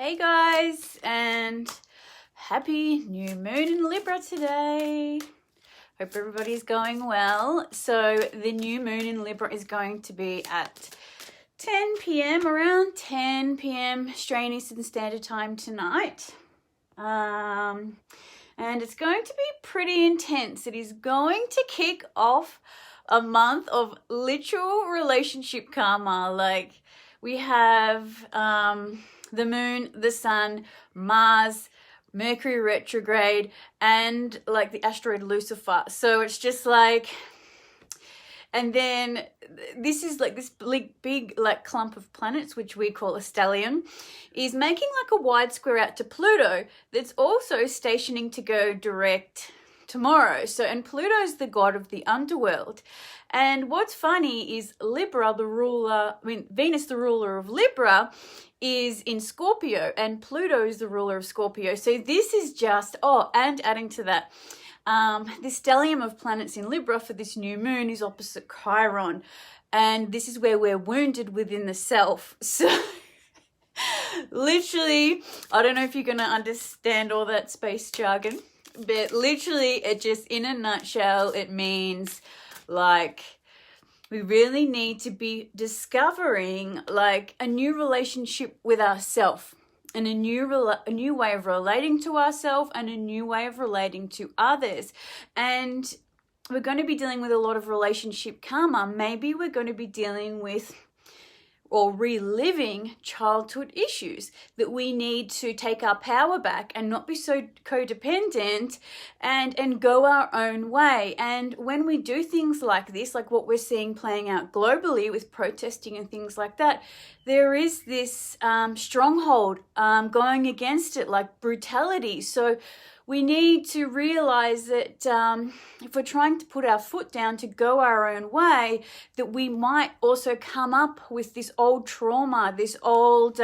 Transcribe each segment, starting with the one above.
Hey guys, and happy new moon in Libra today. Hope everybody's going well. So the new moon in Libra is going to be at 10 p.m, around 10 p.m. Australian Eastern Standard Time tonight. And it's going to be pretty intense. It is going to kick off a month of literal relationship karma. Like we have the moon, the sun, Mars, Mercury retrograde, and like the asteroid Lucifer. So it's just like, and then this is like this big like clump of planets, which we call a stellium, is making like a wide square out to Pluto that's also stationing to go direct tomorrow. So, and Pluto's the god of the underworld. And what's funny is Libra, Venus, the ruler of Libra, is in Scorpio, and Pluto is the ruler of Scorpio. So this is just, and adding to that, this stellium of planets in Libra for this new moon is opposite Chiron. And this is where we're wounded within the self. So literally, I don't know if you're going to understand all that space jargon, but literally it just, in a nutshell, it means like we really need to be discovering like a new relationship with ourselves and a new way of relating to ourselves and a new way of relating to others. And we're going to be dealing with a lot of relationship karma. Maybe we're going to be dealing with or reliving childhood issues that we need to take our power back and not be so codependent and go our own way. And when we do things like this, like what we're seeing playing out globally with protesting and things like that, there is this stronghold going against it, like brutality. So we need to realize that if we're trying to put our foot down to go our own way, that we might also come up with this old trauma, this old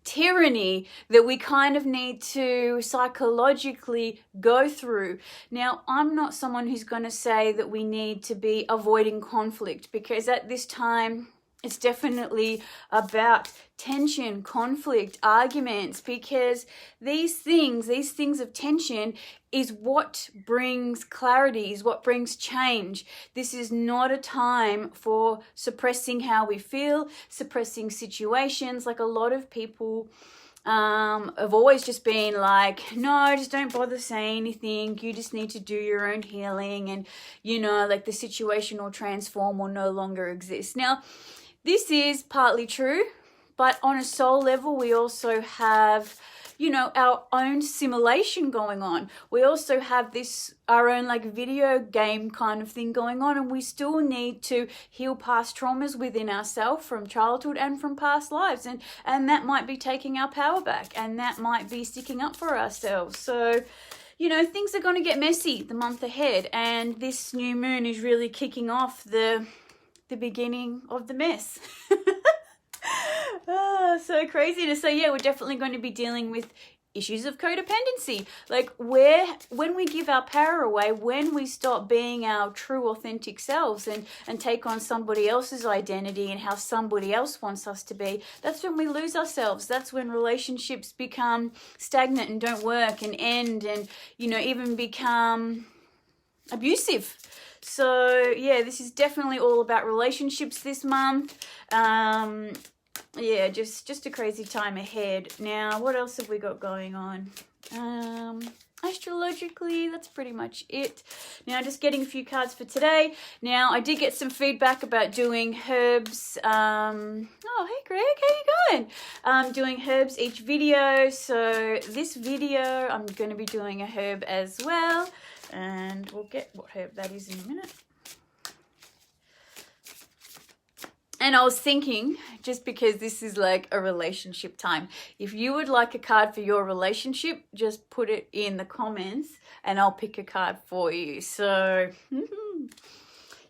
tyranny that we kind of need to psychologically go through. Now, I'm not someone who's going to say that we need to be avoiding conflict, because at this time, it's definitely about tension, conflict, arguments, because these things of tension is what brings clarity, is what brings change. This is not a time for suppressing how we feel, suppressing situations. Like a lot of people have always just been like, no, just don't bother saying anything. You just need to do your own healing, and, you know, like the situation will transform or no longer exist. Now, this is partly true, but on a soul level, we also have, you know, our own simulation going on. We also have this, our own like video game kind of thing going on, and we still need to heal past traumas within ourselves from childhood and from past lives. And that might be taking our power back, and that might be sticking up for ourselves. So, you know, things are going to get messy the month ahead, and this new moon is really kicking off the beginning of the mess. So crazy. So yeah, we're definitely going to be dealing with issues of codependency, like when we give our power away, when we stop being our true authentic selves and take on somebody else's identity and how somebody else wants us to be, that's when we lose ourselves. That's when relationships become stagnant and don't work and end, and, you know, even become abusive. So yeah, this is definitely all about relationships this month. Yeah, just a crazy time ahead. Now, what else have we got going on? Astrologically, that's pretty much it. Now, just getting a few cards for today. Now, I did get some feedback about doing herbs. Oh, hey Greg, how you going? Doing herbs each video. So this video, I'm going to be doing a herb as well. And we'll get what herb that is in a minute. And I was thinking, just because this is like a relationship time, if you would like a card for your relationship, just put it in the comments and I'll pick a card for you. So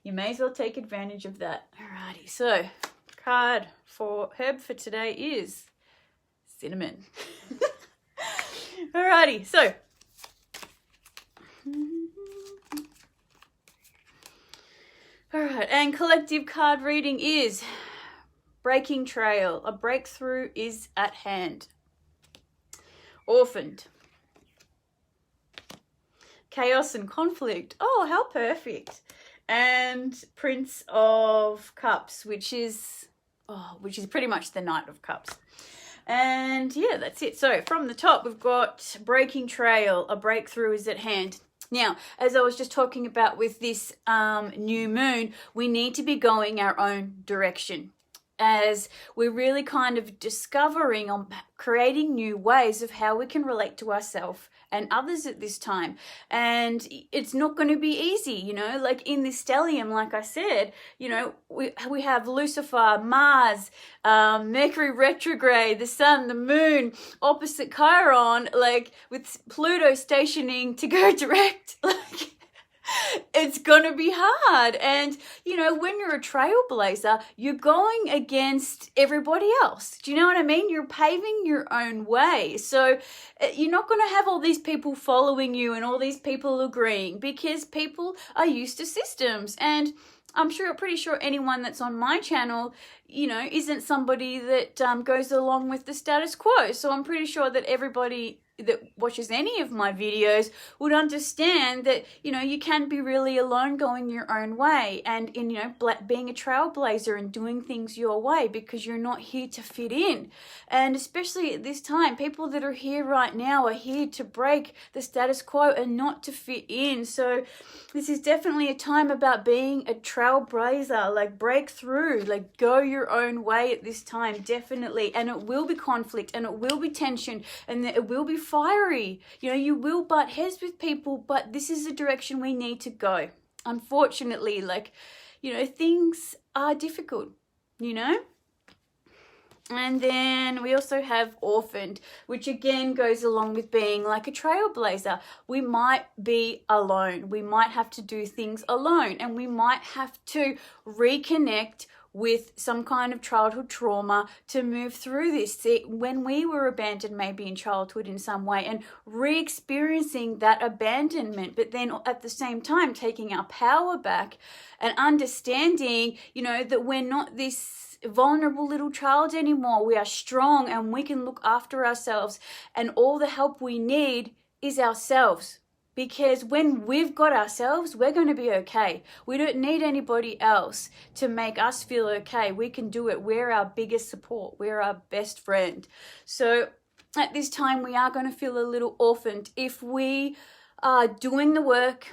you may as well take advantage of that. Alrighty, so herb for today is cinnamon. Alrighty, so all right, and collective card reading is breaking trail, a breakthrough is at hand. Orphaned, chaos and conflict. Oh, how perfect. And Prince of Cups, which is pretty much the Knight of Cups. And yeah, that's it. So from the top, we've got breaking trail, a breakthrough is at hand. Now, as I was just talking about with this new moon, we need to be going our own direction, as we're really kind of discovering on creating new ways of how we can relate to ourselves and others at this time. And it's not going to be easy, you know, like in this stellium, like I said, you know, we have Lucifer, Mars, Mercury retrograde, the sun, the moon, opposite Chiron, like with Pluto stationing to go direct, like it's gonna be hard. And you know, when you're a trailblazer, you're going against everybody else. Do you know what I mean? You're paving your own way, so you're not going to have all these people following you and all these people agreeing, because people are used to systems. And I'm pretty sure anyone that's on my channel, you know, isn't somebody that goes along with the status quo. So I'm pretty sure that everybody that watches any of my videos would understand that, you know, you can be really alone going your own way, and in, you know, being a trailblazer and doing things your way, because you're not here to fit in. And especially at this time, people that are here right now are here to break the status quo and not to fit in. So this is definitely a time about being a trailblazer, like break through, like go your own way at this time, definitely. And it will be conflict, and it will be tension, and it will be fiery. You know, you will butt heads with people, but this is the direction we need to go. Unfortunately, like, you know, things are difficult, you know. And then we also have orphaned, which again goes along with being like a trailblazer. We might be alone. We might have to do things alone, and we might have to reconnect with some kind of childhood trauma to move through this. See, when we were abandoned maybe in childhood in some way, and re-experiencing that abandonment, but then at the same time taking our power back and understanding, you know, that we're not this vulnerable little child anymore. We are strong and we can look after ourselves, and all the help we need is ourselves. Because when we've got ourselves, we're going to be okay. We don't need anybody else to make us feel okay. We can do it. We're our biggest support. We're our best friend. So at this time, we are going to feel a little orphaned if we are doing the work,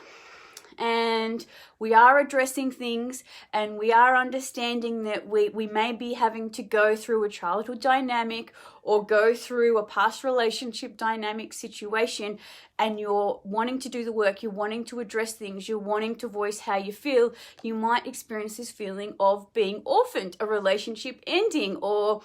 and we are addressing things, and we are understanding that we may be having to go through a childhood dynamic or go through a past relationship dynamic situation, and you're wanting to do the work, you're wanting to address things, you're wanting to voice how you feel, you might experience this feeling of being orphaned, a relationship ending, or,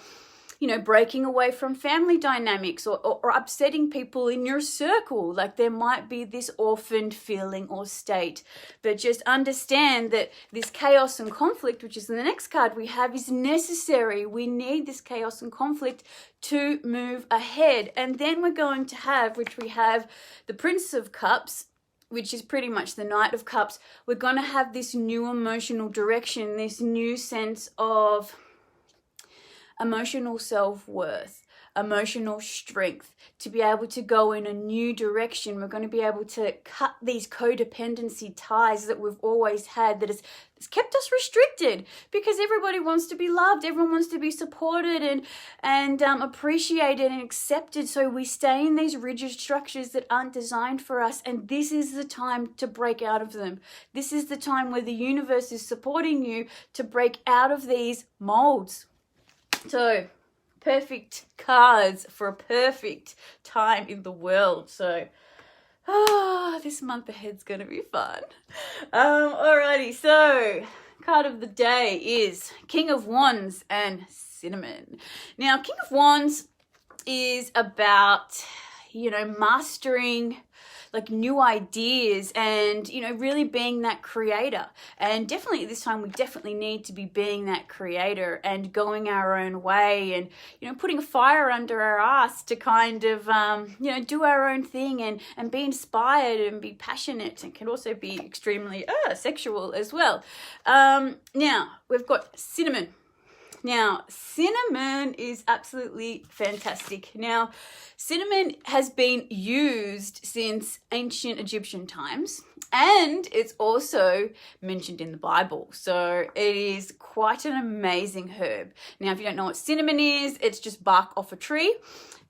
you know, breaking away from family dynamics, or upsetting people in your circle. Like there might be this orphaned feeling or state. But just understand that this chaos and conflict, which is the next card we have, is necessary. We need this chaos and conflict to move ahead. And then we're going to have, which we have the Prince of Cups, which is pretty much the Knight of Cups. We're going to have this new emotional direction, this new sense of emotional self-worth, emotional strength, to be able to go in a new direction. We're going to be able to cut these codependency ties that we've always had, that has kept us restricted, because everybody wants to be loved, everyone wants to be supported and appreciated and accepted. So we stay in these rigid structures that aren't designed for us, and this is the time to break out of them. This is the time where the universe is supporting you to break out of these molds. So, perfect cards for a perfect time in the world. So, this month ahead's going to be fun. Alrighty, so card of the day is King of Wands and Cinnamon. Now, King of Wands is about, you know, mastering like new ideas and, you know, really being that creator. And definitely at this time, we definitely need to be being that creator and going our own way, and, you know, putting a fire under our ass to kind of, you know, do our own thing and be inspired and be passionate, and can also be extremely sexual as well. Now, we've got Cinnamon. Now, cinnamon is absolutely fantastic. Now, cinnamon has been used since ancient Egyptian times, and it's also mentioned in the Bible. So it is quite an amazing herb. Now, if you don't know what cinnamon is, it's just bark off a tree.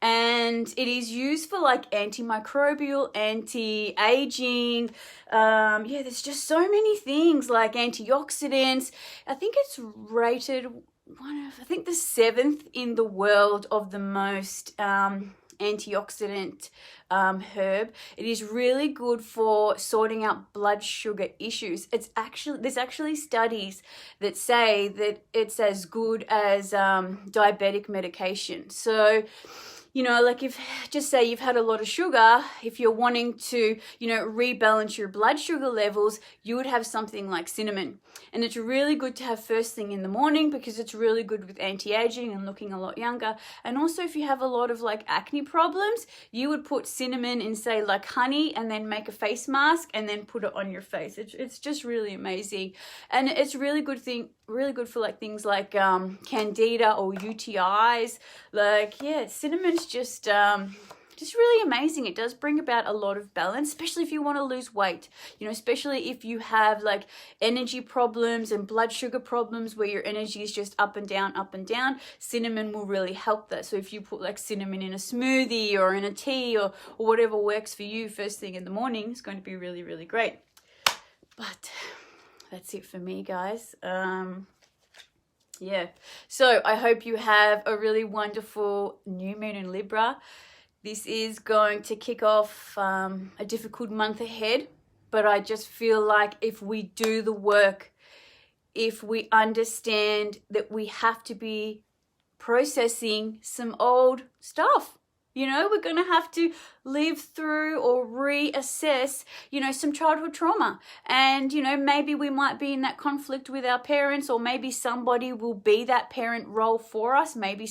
And it is used for like antimicrobial, anti-aging. Yeah, there's just so many things like antioxidants. I think it's rated I think the 7th in the world of the most antioxidant herb. It is really good for sorting out blood sugar issues. There's actually studies that say that it's as good as diabetic medication. So, you know, like if, just say you've had a lot of sugar, if you're wanting to, you know, rebalance your blood sugar levels, you would have something like cinnamon. And it's really good to have first thing in the morning because it's really good with anti-aging and looking a lot younger. And also if you have a lot of like acne problems, you would put cinnamon in say like honey and then make a face mask and then put it on your face. It's just really amazing. And it's really good for like things like candida or UTIs. Like, yeah, cinnamon's just really amazing. It does bring about a lot of balance, especially if you want to lose weight, you know, especially if you have like energy problems and blood sugar problems where your energy is just up and down, cinnamon will really help that. So if you put like cinnamon in a smoothie or in a tea or whatever works for you first thing in the morning, it's going to be really, really great. But that's it for me, guys. Yeah, so I hope you have a really wonderful new moon in Libra. This is going to kick off a difficult month ahead, but I just feel like if we do the work, if we understand that we have to be processing some old stuff, you know, we're going to have to live through or reassess, you know, some childhood trauma. And, you know, maybe we might be in that conflict with our parents, or maybe somebody will be that parent role for us. Maybe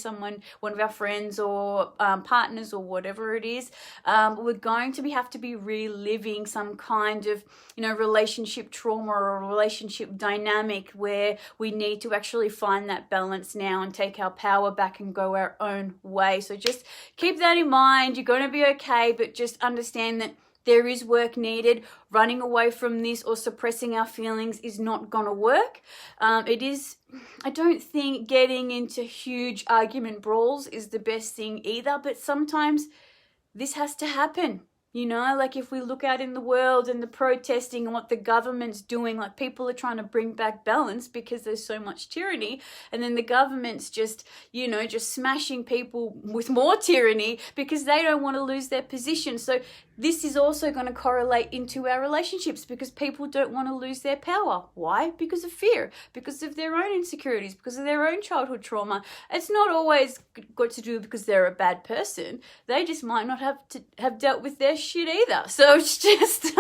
one of our friends or partners or whatever it is. We're going to have to be reliving some kind of, you know, relationship trauma or a relationship dynamic where we need to actually find that balance now and take our power back and go our own way. So just keep that in mind. You're going to be okay, but just understand that there is work needed. Running away from this or suppressing our feelings is not going to work. I don't think getting into huge argument brawls is the best thing either, but sometimes this has to happen. You know, like if we look out in the world and the protesting and what the government's doing, like people are trying to bring back balance because there's so much tyranny. And then the government's just, you know, just smashing people with more tyranny because they don't want to lose their position. So this is also going to correlate into our relationships because people don't want to lose their power. Why? Because of fear, because of their own insecurities, because of their own childhood trauma. It's not always got to do because they're a bad person. They just might not have dealt with their shit either. So it's just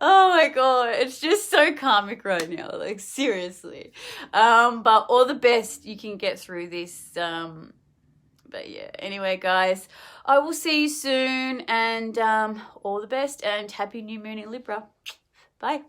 oh my god, it's just so karmic right now, like seriously. But all the best you can get through this. But yeah, anyway, guys, I will see you soon, and all the best, and happy new moon in Libra. Bye.